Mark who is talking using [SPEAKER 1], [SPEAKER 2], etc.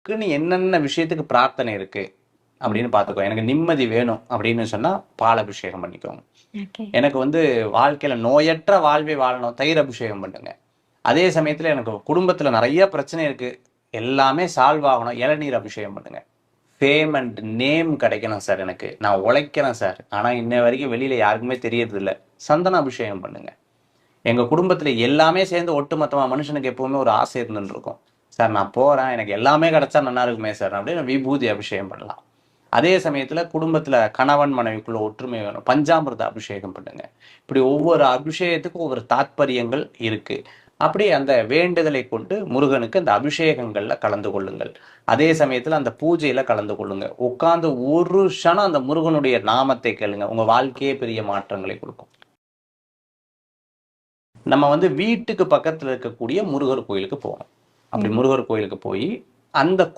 [SPEAKER 1] எனக்குன்னு என்னென்ன விஷயத்துக்கு பிரார்த்தனை இருக்கு அப்படின்னு பார்த்துக்கோ. எனக்கு நிம்மதி வேணும் அப்படின்னு சொன்னா பால் அபிஷேகம் பண்ணிக்கோங்க.
[SPEAKER 2] ஓகே.
[SPEAKER 1] எனக்கு வந்து வாழ்க்கையில நோயற்ற வாழ்வை வாழணும், தயிர் அபிஷேகம் பண்ணுங்க. அதே சமயத்துல எனக்கு குடும்பத்துல நிறைய பிரச்சனை இருக்கு, எல்லாமே சால்வ் ஆகணும், இளநீர் அபிஷேகம் பண்ணுங்க. ஃபேம் அண்ட் நேம் கிடைக்கணும் சார், எனக்கு நான் உழைக்கிறேன் சார், ஆனா இன்ன வரைக்கும் வெளியில யாருக்குமே தெரியறது இல்ல, சந்தன அபிஷேகம் பண்ணுங்க. எங்க குடும்பத்துல எல்லாமே சேர்ந்து ஒட்டுமொத்தமா மனுஷனுக்கு எப்பவுமே ஒரு ஆசை இருந்துட்டு இருக்கும். சார் நான் போறேன், எனக்கு எல்லாமே கிடைச்சா நல்லா இருக்குமே சார் அப்படின்னு விபூதி அபிஷேகம் பண்ணலாம். அதே சமயத்துல குடும்பத்துல கணவன் மனைவிக்குள்ள ஒற்றுமை வேணும், பஞ்சாமிர்த அபிஷேகம் பண்ணுங்க. இப்படி ஒவ்வொரு அபிஷேகத்துக்கும் ஒவ்வொரு தாத்பரியங்கள் இருக்கு. அப்படி அந்த வேண்டுதலை கொண்டு முருகனுக்கு அந்த அபிஷேகங்கள்ல கலந்து கொள்ளுங்கள். அதே சமயத்துல அந்த பூஜையில கலந்து கொள்ளுங்க. உட்கார்ந்து ஒரு க்ஷணம் அந்த முருகனுடைய நாமத்தை கேளுங்க, உங்க வாழ்க்கையே பெரிய மாற்றங்களை கொடுக்கும். நம்ம வந்து வீட்டுக்கு பக்கத்துல இருக்கக்கூடிய முருகர் கோயிலுக்கு போகணும். அப்படி
[SPEAKER 2] ம்.
[SPEAKER 1] முருகர் கோயிலுக்கு போய் அந்த